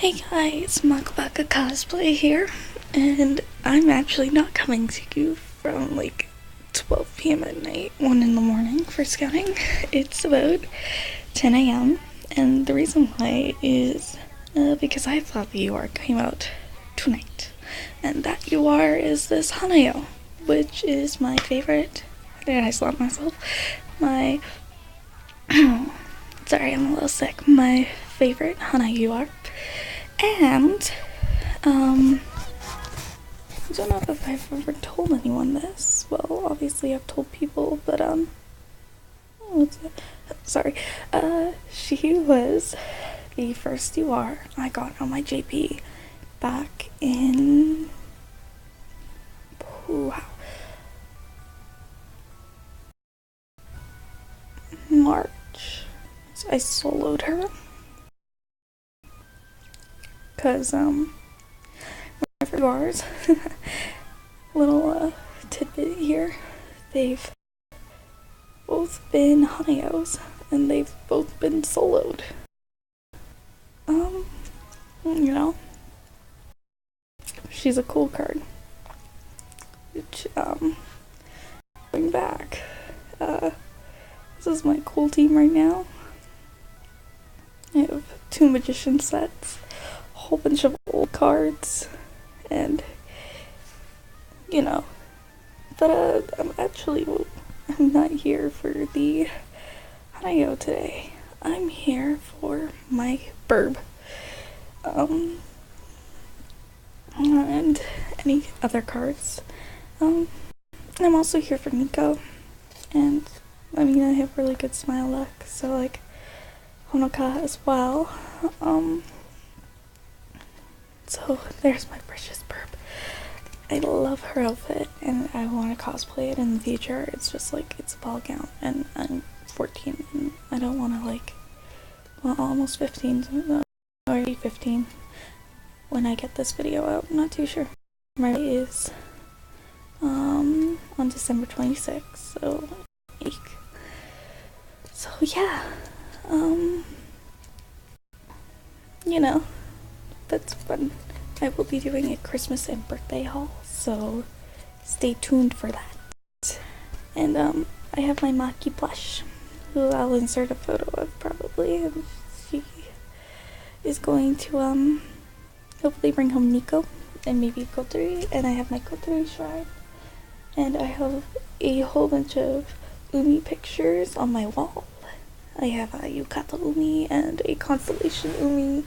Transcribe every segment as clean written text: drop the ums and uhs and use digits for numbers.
Hey guys, Makabaka Cosplay here, and I'm actually not coming to you from like 12 p.m. at night, 1 in the morning for scouting. It's about 10 a.m. and the reason why is because I thought the UR came out tonight, and that UR is this Hanayo, which is my favorite. Did I slap myself? My sorry, I'm a little sick. My favorite Hana UR. And, I don't know if I've ever told anyone this. Well, obviously I've told people, but, sorry. She was the first UR I got on my JP back in, March. So I soloed her. Cause, for yours, little, tidbit here, they've both been Hanayos, and they've both been soloed. You know, she's a cool card, which, going back, this is my cool team right now. I have 2 magician sets, a whole bunch of old cards, and, you know, but, I'm not here for the Hanayo today. I'm here for my burb, and any other cards. I'm also here for Nico, and, I mean, I have really good smile luck, so, like, Honoka as well. So there's my precious burp. I love her outfit, and I want to cosplay it in the future. It's just like, it's a ball gown, and I'm 14, and I don't want to, like, well, almost 15, already 15 when I get this video out. I'm not too sure. My birthday is on December 26th, so yeah, you know, that's fun. I will be doing a Christmas and birthday haul, so stay tuned for that. And I have my Maki plush, who I'll insert a photo of probably, and she is going to hopefully bring home Nico and maybe Kotori. And I have my Kotori shrine, and I have a whole bunch of Umi pictures on my wall. I have a Yukata Umi and a Constellation Umi.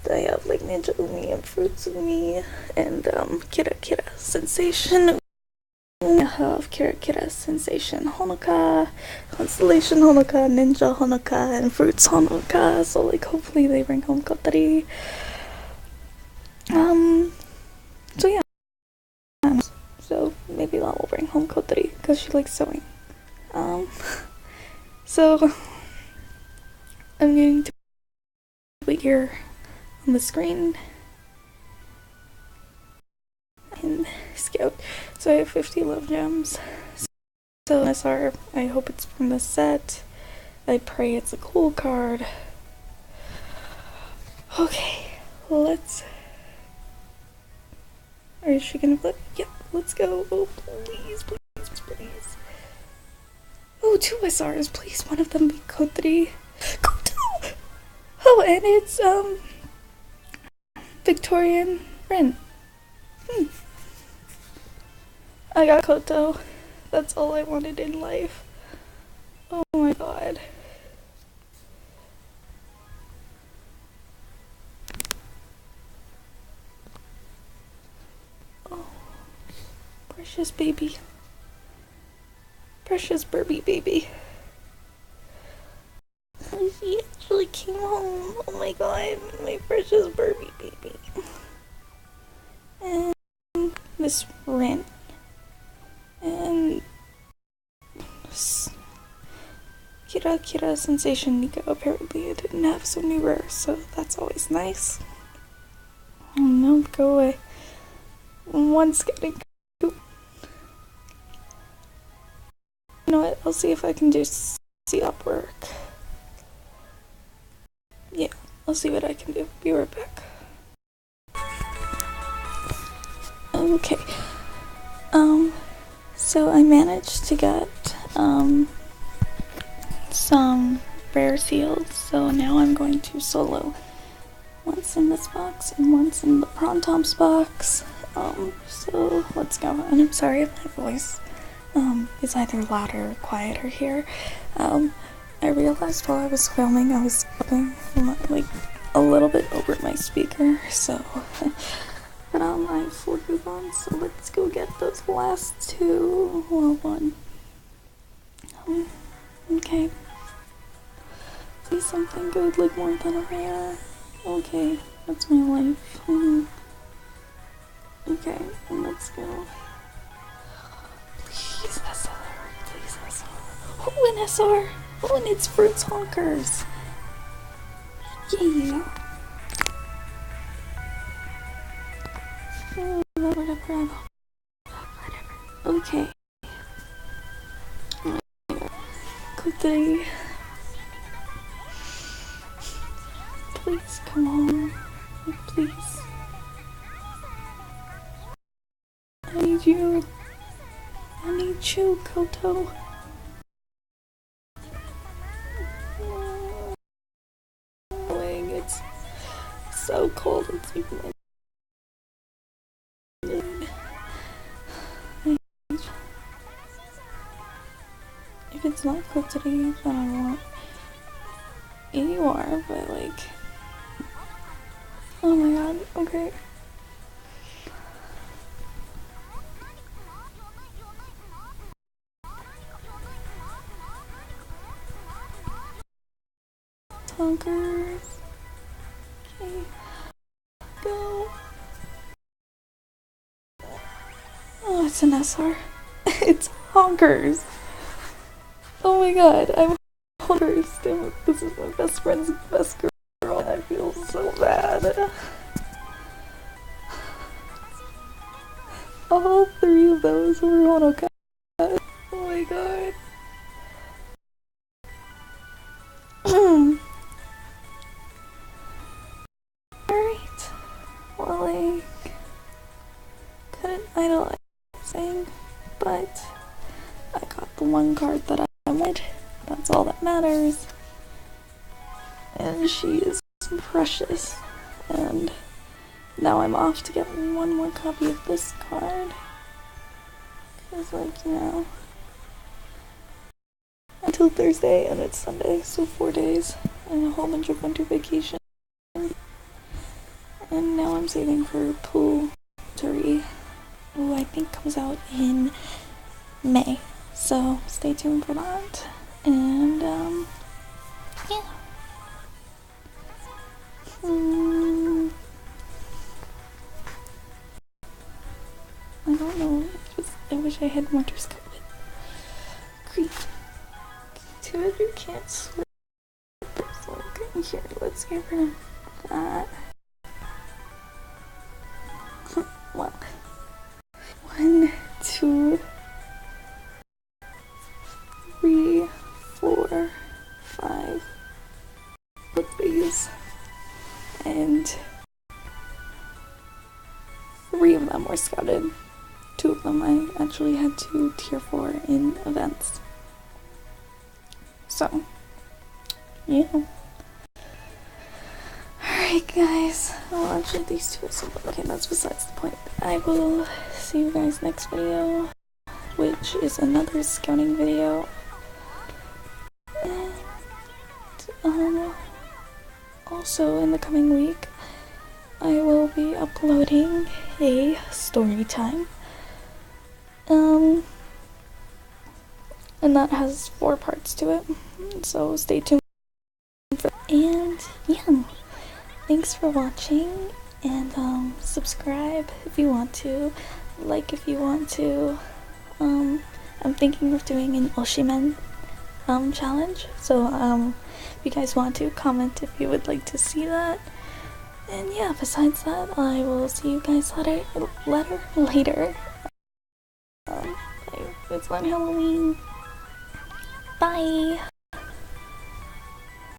I have like Ninja Umi and Fruits Umi and Kira Kira Sensation Umi. I have Kira Kira Sensation Honoka, Constellation Honoka, Ninja Honoka, and Fruits Honoka. So like hopefully they bring home Kotori. So yeah. So maybe that will bring home Kotori because she likes sewing. So I'm going to wait here on the screen and scout. So I have 50 love gems. So SR, I hope it's from the set. I pray it's a cool card. Okay, let's. Is she gonna flip? Yep, let's go. Oh, please, please, please. Oh, 2 SRs, please. One of them be Kotori. Koto! Oh, and it's, Victorian Ren. I got Koto. That's all I wanted in life. Oh my god. Oh, precious baby. Precious Burby baby. She actually came home. Oh my god, my precious Burby baby. And this Rin. And Kira Kira Sensation Nico. Apparently I didn't have so many rares, so that's always nice. Oh no, go away. One's getting. You know what? I'll see if I can do up work. Yeah, I'll see what I can do. Be right back. Okay. So I managed to get, some rare seals, so now I'm going to solo once in this box and once in the Prontom's box. So let's go. And I'm sorry if my voice, is either louder or quieter here. I realized while I was filming I was talking, like, a little bit over my speaker, so but I have 4 coupons, so let's go get those last 2. Well, 1. Okay. See something good, like more than a rare. Okay, that's my life. Okay, let's go. Please, SR. Please, SR. Oh, an SR! Oh, and it's Fruits Honkers! Yeah! Oh, whatever. Okay. Kotori. Please, come on. Please. I need you. I need you, Koto. It's so cold. It's making my if it's not Kotori, then I want AUR, but like, oh my god, okay. Honkers. Okay. Go. Oh, it's an SR. It's Honkers. Oh my god, I'm Honkers. Damn it, this is my best friend's best girl. I feel so bad. All 3 of those were Honoka. Oh my god. Alright. Well, I couldn't idolizing, but I got the 1 card that I wanted. That's all that matters. And she is precious. And now I'm off to get 1 more copy of this card. Cause, like, you know, until Thursday, and it's Sunday, so 4 days, and a whole bunch of winter vacation. And now I'm saving for Kotori, who I think comes out in May. So stay tuned for that. And yeah. I don't know. I wish I had Winter Scout with Creep. 2 of you can't swim. Okay, here, let's get rid of that. Well, 1, 2, 3, 4, 5. Put these, and 3 of them were scouted. 2 of them I actually had to tier 4 in events. So, yeah. Alright guys, well actually these 2 are simple. Okay, that's besides the point. I will see you guys next video, which is another scouting video. And, also in the coming week, I will be uploading a story time. And that has 4 parts to it, so stay tuned for that. And yeah, thanks for watching, and subscribe if you want to, like if you want to. I'm thinking of doing an Oshimen challenge, so if you guys want to, comment if you would like to see that. And yeah, besides that, I will see you guys later. It's on Halloween. Bye!